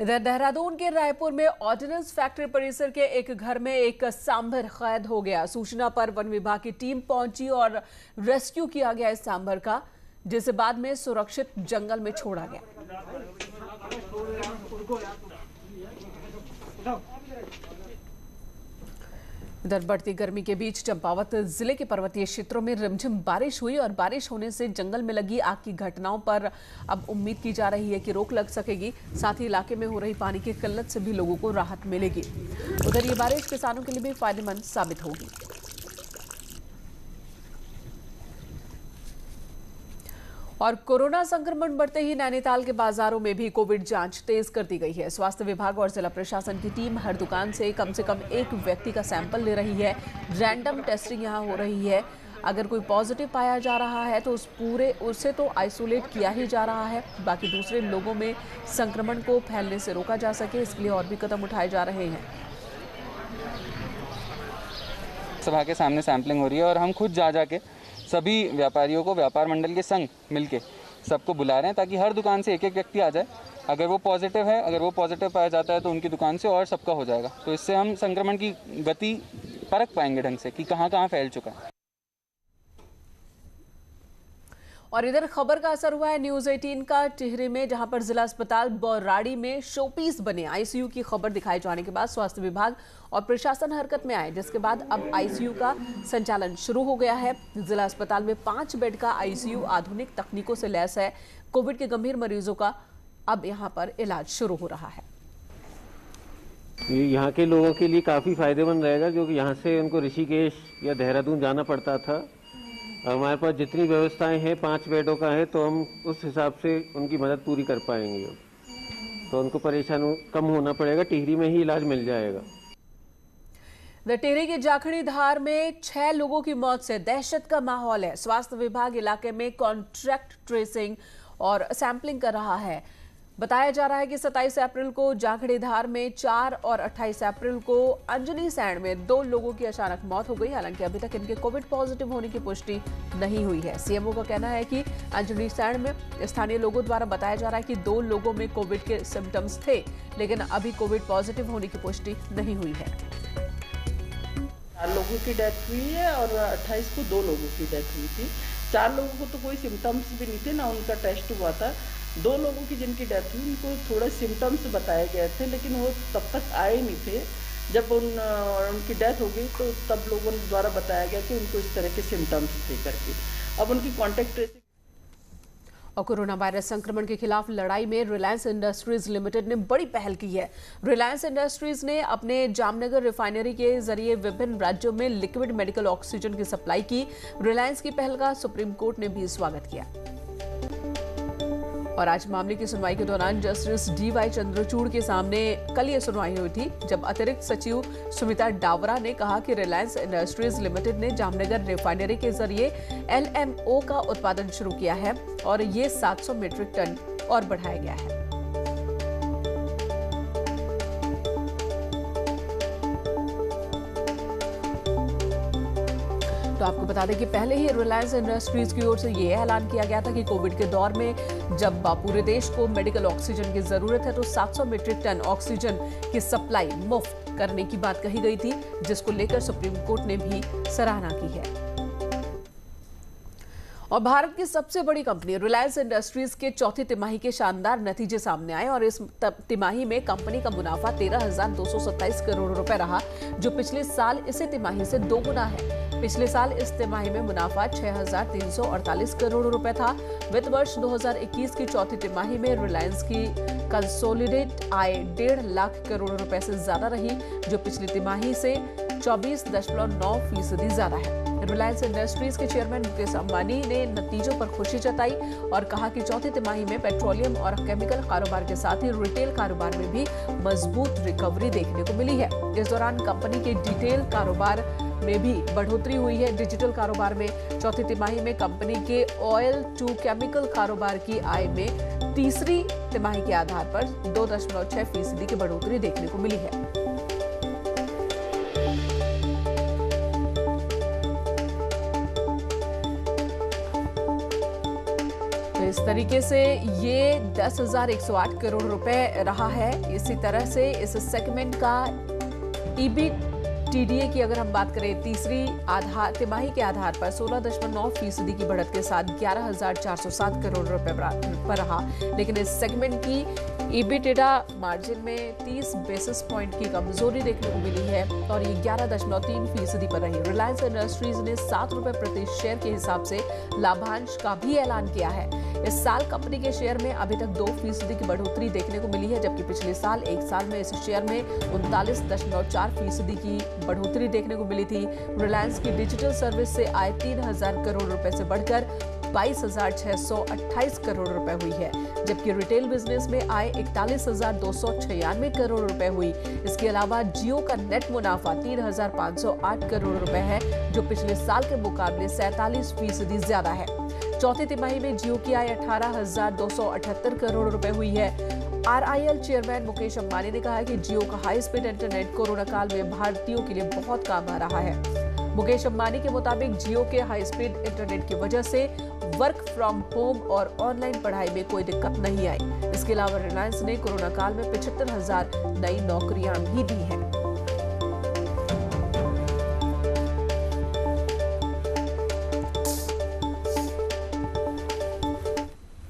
इधर देहरादून के रायपुर में ऑर्डिनेंस फैक्ट्री परिसर के एक घर में एक सांभर कैद हो गया। सूचना पर वन विभाग की टीम पहुंची और रेस्क्यू किया गया इस सांभर का, जिसे बाद में सुरक्षित जंगल में छोड़ा गया। इधर बढ़ती गर्मी के बीच चंपावत जिले के पर्वतीय क्षेत्रों में रिमझिम बारिश हुई और बारिश होने से जंगल में लगी आग की घटनाओं पर अब उम्मीद की जा रही है कि रोक लग सकेगी। साथ ही इलाके में हो रही पानी की किल्लत से भी लोगों को राहत मिलेगी। उधर ये बारिश किसानों के लिए भी फायदेमंद साबित होगी। और कोरोना संक्रमण बढ़ते ही नैनीताल के बाजारों में भी कोविड जांच तेज कर दी गई है। स्वास्थ्य विभाग और जिला प्रशासन की टीम हर दुकान से कम एक व्यक्ति का सैंपल ले रही है। रैंडम टेस्टिंग यहां हो रही है। अगर कोई पॉजिटिव पाया जा रहा है तो उसे तो आइसोलेट किया ही जा रहा है। बाकी दूसरे लोगों में संक्रमण को फैलने से रोका जा सके, इसके लिए और भी कदम उठाए जा रहे हैं। सभा के सामने सैंपलिंग हो रही है और हम खुद जाके सभी व्यापारियों को व्यापार मंडल के संग मिलके सबको बुला रहे हैं ताकि हर दुकान से एक व्यक्ति आ जाए। अगर वो पॉजिटिव पाया जाता है तो उनकी दुकान से और सबका हो जाएगा। तो इससे हम संक्रमण की गति परख पाएंगे ढंग से कि कहाँ फैल चुका है। और इधर खबर का असर हुआ है न्यूज 18 का टिहरी में, जहां पर जिला अस्पताल बौराड़ी में शोपीस बने आईसीयू की खबर दिखाए जाने के बाद स्वास्थ्य विभाग और प्रशासन हरकत में आए, जिसके बाद अब आईसीयू का संचालन शुरू हो गया है। जिला अस्पताल में 5 बेड का आईसीयू आधुनिक तकनीकों से लैस है। कोविड के गंभीर मरीजों का अब यहां पर इलाज शुरू हो रहा है। यहाँ के लोगों के लिए काफ़ी फायदेमंद रहेगा, जो कि यहाँ से उनको ऋषिकेश या देहरादून जाना पड़ता था। हमारे पास जितनी व्यवस्थाएं हैं 5 बेडों का है, तो हम उस हिसाब से उनकी मदद पूरी कर पाएंगे। तो उनको परेशानी कम होना पड़ेगा, टिहरी में ही इलाज मिल जाएगा। टिहरी के जाखड़ी धार में 6 लोगों की मौत से दहशत का माहौल है। स्वास्थ्य विभाग इलाके में कॉन्ट्रैक्ट ट्रेसिंग और सैंपलिंग कर रहा है। बताया जा रहा है कि 27 अप्रैल को जाखड़ी धार में 4 और 28 अप्रैल को अंजनी सैंड में 2 लोगों की अचानक मौत हो गई। हालांकि अभी तक इनके कोविड पॉजिटिव होने की पुष्टि नहीं हुई है। सीएमओ का कहना है कि अंजनी सैंड में स्थानीय लोगों द्वारा बताया जा रहा है कि 2 लोगों में कोविड के सिम्टम्स थे, लेकिन अभी कोविड पॉजिटिव होने की पुष्टि नहीं हुई है। 4 लोगों की डेथ हुई है और 28 को 2 लोगों की डेथ हुई थी। 4 लोगों को तो कोई सिम्टम्स भी नहीं थे, ना उनका टेस्ट हुआ था। 2 लोगों की जिनकी डेथ हुई उनको थोड़े सिम्टम्स बताए गए थे, लेकिन वो तब तक आए नहीं थे। जब उनकी डेथ हो गई तो तब लोगों द्वारा बताया गया कि उनको इस तरह के सिम्टम्स थे करके। अब उनकी कॉन्टैक्ट ट्रेसिंग। और कोरोना वायरस संक्रमण के खिलाफ लड़ाई में रिलायंस इंडस्ट्रीज लिमिटेड ने बड़ी पहल की है। रिलायंस इंडस्ट्रीज ने अपने जामनगर रिफाइनरी के जरिए विभिन्न राज्यों में लिक्विड मेडिकल ऑक्सीजन की सप्लाई की। रिलायंस की पहल का सुप्रीम कोर्ट ने भी स्वागत किया। और आज मामले की सुनवाई के दौरान जस्टिस DY चंद्रचूड़ के सामने कल ये सुनवाई हुई थी, जब अतिरिक्त सचिव सुमिता डावरा ने कहा कि रिलायंस इंडस्ट्रीज लिमिटेड ने जामनगर रिफाइनरी के जरिए LMO का उत्पादन शुरू किया है और ये 700 मीट्रिक टन और बढ़ाया गया है। तो आपको बता दें कि पहले ही रिलायंस इंडस्ट्रीज की ओर से ये ऐलान किया गया था कि कोविड के दौर में जब पूरे देश को मेडिकल ऑक्सीजन की जरूरत है तो 700 मीट्रिक टन ऑक्सीजन की सप्लाई मुफ्त करने की बात कही गई थी, जिसको लेकर सुप्रीम कोर्ट ने भी सराहना की है। और भारत की सबसे बड़ी कंपनी रिलायंस इंडस्ट्रीज के चौथी तिमाही के शानदार नतीजे सामने आए और इस तिमाही में कंपनी का मुनाफा 13,227 करोड़ रुपए रहा, जो पिछले साल इसी तिमाही से 2 गुना है। पिछले साल इस तिमाही में मुनाफा 6,348 करोड़ रुपए था। वित्त वर्ष 2021 की चौथी तिमाही में रिलायंस की कंसोलिडेट आय 1.5 लाख करोड़ रुपए से ज्यादा रही, जो पिछली तिमाही से 24.9% ज्यादा है। रिलायंस इंडस्ट्रीज के चेयरमैन मुकेश अंबानी ने नतीजों पर खुशी जताई और कहा कि चौथी तिमाही में पेट्रोलियम और केमिकल कारोबार के साथ ही रिटेल कारोबार में भी मजबूत रिकवरी देखने को मिली है। इस दौरान कंपनी के डिटेल कारोबार में भी बढ़ोतरी हुई है। डिजिटल कारोबार में चौथी तिमाही में कंपनी के ऑयल टू केमिकल कारोबार की आय में तीसरी तिमाही के आधार पर 2.6% की बढ़ोतरी देखने को मिली है। इस तरीके से ये 10,108 करोड़ रुपए रहा है। इसी तरह से इस सेगमेंट का EBITDA की अगर हम बात करें तीसरी तिमाही के आधार पर 16.9% की बढ़त के साथ 11,407 करोड़ रुपए पर रहा, लेकिन इस सेगमेंट की EBITDA मार्जिन में 30 बेसिस पॉइंट की कमजोरी देखने को मिली है और ये 11.3% पर रही। रिलायंस इंडस्ट्रीज ने 7 रुपए प्रति शेयर के हिसाब से लाभांश का भी ऐलान किया है। इस साल कंपनी के शेयर में अभी तक 2% की बढ़ोतरी देखने को मिली है, जबकि पिछले साल एक साल में इस शेयर में 39.4% की बढ़ोतरी देखने को मिली थी। रिलायंस की डिजिटल सर्विस से आय 3,000 करोड़ रुपए से बढ़कर 22,628 करोड़ रुपए हुई है, जबकि रिटेल बिजनेस में आय 41,296 करोड़ रुपए हुई। इसके अलावा जियो का नेट मुनाफा 3,508 करोड़ रुपए है, जो पिछले साल के मुकाबले 47% ज्यादा है। चौथी तिमाही में जियो की आय 18,278 करोड़ रुपए हुई है। RIL चेयरमैन मुकेश अंबानी ने कहा है कि जियो का हाई स्पीड इंटरनेट कोरोना काल में भारतीयों के लिए बहुत काम आ रहा है। मुकेश अंबानी के मुताबिक जियो के हाई स्पीड इंटरनेट की वजह से वर्क फ्रॉम होम और ऑनलाइन पढ़ाई में कोई दिक्कत नहीं आई। इसके अलावा रिलायंस ने कोरोना काल में 75,000 नई नौकरियां भी दी हैं।